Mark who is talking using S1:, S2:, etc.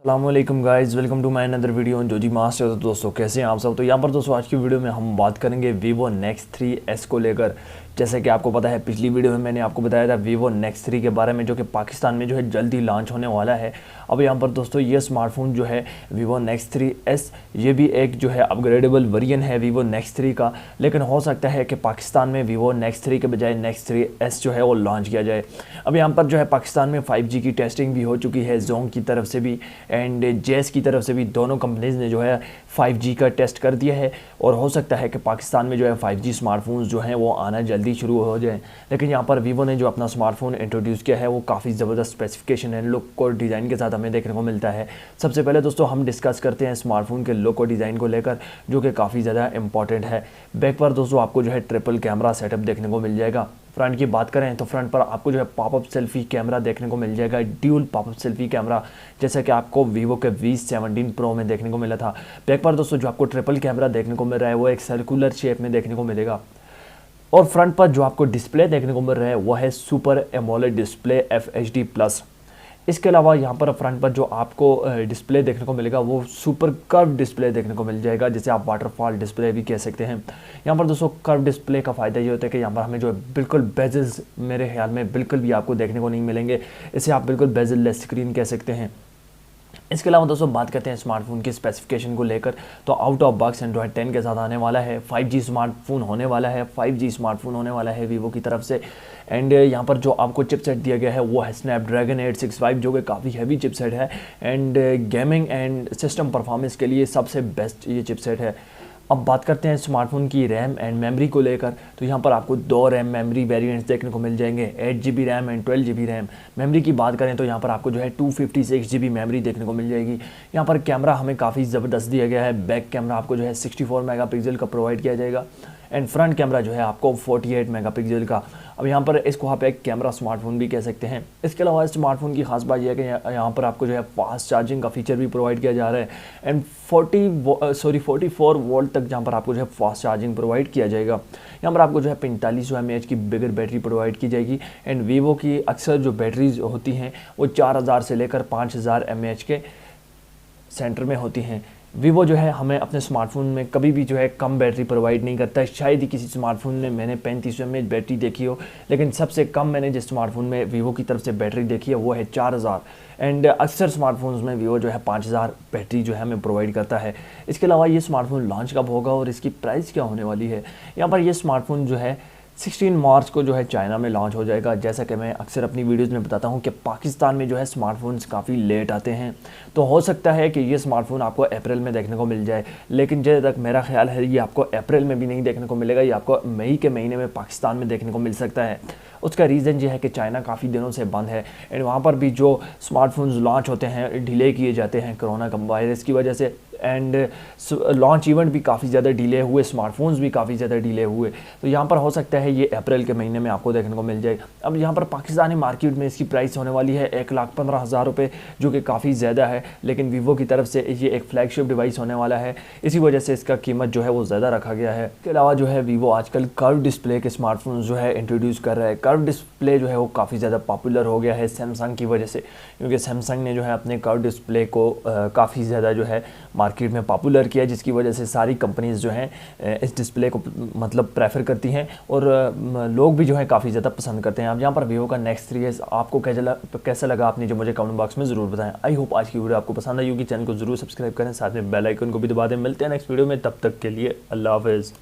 S1: अस्सलामुअलैकुम guys, welcome to my another video जो जी मास्टर। तो दोस्तों कैसे हैं आप सब। तो यहाँ पर दोस्तों आज की वीडियो में हम बात करेंगे Vivo Nex 3S को लेकर। जैसे कि आपको पता है पिछली वीडियो में मैंने आपको बताया था Vivo Nex 3 के बारे में, जो कि पाकिस्तान में जो है जल्दी लॉन्च होने वाला है। अब यहाँ पर दोस्तों ये स्मार्टफोन जो है Vivo Nex 3S, ये भी एक जो है अपग्रेडेबल वेरिएंट है Vivo Nex 3 का। लेकिन हो सकता है कि पाकिस्तान में Vivo Nex 3 के बजाय Nex 3S जो है वो लॉन्च किया जाए। अब यहाँ पर जो है पाकिस्तान में 5G की टेस्टिंग भी हो चुकी है, जोंग की तरफ से भी एंड जेस की तरफ से भी। दोनों कंपनीज़ ने जो है 5G का टेस्ट कर दिया है और हो सकता है कि पाकिस्तान में जो है 5G स्मार्टफोन्स जो हैं वो आना जल्दी शुरू हो जाए। लेकिन यहाँ पर वीवो ने जो अपना स्मार्टफोन इंट्रोड्यूस किया है वो काफ़ी ज़बरदस्त स्पेसिफिकेशन एंड लुक और डिज़ाइन के साथ हमें देखने को मिलता है। सबसे पहले दोस्तों हम डिस्कस करते हैं स्मार्टफोन के लुक और डिज़ाइन को लेकर, जो कि काफ़ी ज़्यादा इंपॉर्टेंट है। बैक पर दोस्तों आपको जो है ट्रिपल कैमरा सेटअप देखने को मिल जाएगा। फ्रंट की बात करें तो फ्रंट पर आपको जो है पॉपअप सेल्फी कैमरा देखने को मिल जाएगा, ड्यूल पॉपअप सेल्फी कैमरा, जैसा कि आपको वीवो के V17 Pro में देखने को मिला था। बैक पर दोस्तों जो आपको ट्रिपल कैमरा देखने को मिल रहा है वो एक सर्कुलर शेप में देखने को मिलेगा। और फ्रंट पर जो आपको डिस्प्ले देखने को मिल रहा है वो है सुपर एमोलेड डिस्प्ले FHD+। इसके अलावा यहाँ पर फ्रंट पर जो आपको डिस्प्ले देखने को मिलेगा वो सुपर कर्व डिस्प्ले देखने को मिल जाएगा, जिसे आप वाटरफॉल डिस्प्ले भी कह सकते हैं। यहाँ पर दोस्तों कर्व डिस्प्ले का फ़ायदा ये होता है कि यहाँ पर हमें जो है बिल्कुल बेजल्स मेरे ख्याल में बिल्कुल भी आपको देखने को नहीं मिलेंगे। इसे आप बिल्कुल बेजल लेस स्क्रीन कह सकते हैं। इसके अलावा दोस्तों बात करते हैं स्मार्टफोन की स्पेसिफिकेशन को लेकर, तो आउट ऑफ बॉक्स एंड्रॉयड 10 के साथ आने वाला है। 5G स्मार्टफोन होने वाला है, 5G स्मार्टफोन होने वाला है वीवो की तरफ से। एंड यहाँ पर जो आपको चिपसेट दिया गया है वो है स्नैपड्रैगन 865, जो कि काफ़ी हैवी चिपसेट है and gaming and system performance के लिए सबसे बेस्ट ये चिपसेट है। अब बात करते हैं स्मार्टफोन की रैम एंड मेमोरी को लेकर, तो यहाँ पर आपको दो रैम मेमोरी वेरिएंट्स देखने को मिल जाएंगे, 8GB RAM and 12GB RAM. Memory की बात करें तो यहाँ पर आपको जो है 256GB मेमोरी देखने को मिल जाएगी। यहाँ पर कैमरा हमें काफ़ी ज़बरदस्त दिया गया है। बैक कैमरा आपको जो है 64 मेगापिक्सल का प्रोवाइड किया जाएगा एंड फ्रंट कैमरा जो है आपको 48 मेगापिक्सल का। अब यहाँ पर इसको आप एक कैमरा स्मार्टफोन भी कह सकते हैं। इसके अलावा इस स्मार्टफोन की खास बात यह है कि यहाँ पर आपको जो है फास्ट चार्जिंग का फीचर भी प्रोवाइड किया जा रहा है एंड 44 वोल्ट तक जहाँ पर आपको जो है फास्ट चार्जिंग प्रोवाइड किया जाएगा। यहाँ पर आपको जो है 4500 mAh की बिगर बैटरी प्रोवाइड की जाएगी एंड वीवो की अक्सर जो बैटरीज होती हैं वो 4000 से लेकर 5000 mAh के सेंटर में होती हैं। वीवो जो है हमें अपने स्मार्टफोन में कभी भी जो है कम बैटरी प्रोवाइड नहीं करता है। शायद ही किसी स्मार्टफोन में मैंने 3500 mAh बैटरी देखी हो, लेकिन सबसे कम मैंने जिस स्मार्टफोन में वीवो की तरफ से बैटरी देखी है वो है 4000 एंड अक्सर स्मार्टफोन्स में वीवो जो है 5000 बैटरी जो है हमें प्रोवाइड करता है। इसके अलावा ये स्मार्टफोन लॉन्च कब होगा और इसकी प्राइस क्या होने वाली है। यहाँ पर ये स्मार्टफोन जो है 16 मार्च को जो है चाइना में लॉन्च हो जाएगा। जैसा कि मैं अक्सर अपनी वीडियोज़ में बताता हूँ कि पाकिस्तान में जो है स्मार्टफोन्स काफ़ी लेट आते हैं, तो हो सकता है कि ये स्मार्टफोन आपको अप्रैल में देखने को मिल जाए। लेकिन जहाँ तक मेरा ख्याल है ये आपको अप्रैल में भी नहीं देखने को मिलेगा, ये आपको मई के महीने में पाकिस्तान में देखने को मिल सकता है। उसका रीज़न ये है कि चाइना काफ़ी दिनों से बंद है एंड वहाँ पर भी जो स्मार्टफोन्स लॉन्च होते हैं डिले किए जाते हैं कोरोना वायरस की वजह से एंड लॉन्च इवेंट भी काफ़ी ज़्यादा डिले हुए, स्मार्टफोन्स भी काफ़ी ज़्यादा डिले हुए। तो यहाँ पर हो सकता है ये अप्रैल के महीने में आपको देखने को मिल जाए। अब यहाँ पर पाकिस्तानी मार्केट में इसकी प्राइस होने वाली है 1,15,000 रुपये, जो कि काफ़ी ज़्यादा है। लेकिन वीवो की तरफ से ये एक फ्लैगशिप डिवाइस होने वाला है, इसी वजह से इसका कीमत जो है वो ज़्यादा रखा गया है। इसके अलावा जो है वीवो आजकल कर्व डिस्प्ले के स्मार्टफोन जो है इंट्रोड्यूस कर रहा है। कर्व डिस्प्ले जो है वो काफ़ी ज़्यादा पॉपुलर हो गया है सैमसंग की वजह से, क्योंकि सैमसंग ने जो है अपने कर्व डिस्प्ले को काफ़ी ज़्यादा जो है मार्केट में पॉपुलर किया, जिसकी वजह से सारी कंपनीज़ जो हैं इस डिस्प्ले को मतलब प्रेफर करती हैं और लोग भी जो है काफ़ी ज़्यादा पसंद करते हैं। अब यहाँ पर वीवो का Nex 3S आपको कैसा लगा आपने जो मुझे कमेंट बॉक्स में ज़रूर बताएं। आई होप आज की वीडियो आपको पसंद आई होगी। चैनल को ज़रूर सब्सक्राइब करें, साथ में बेल आइकन को भी दबा दें। मिलते हैं नेक्स्ट वीडियो में, तब तक के लिए अल्लाह हाफ़िज़।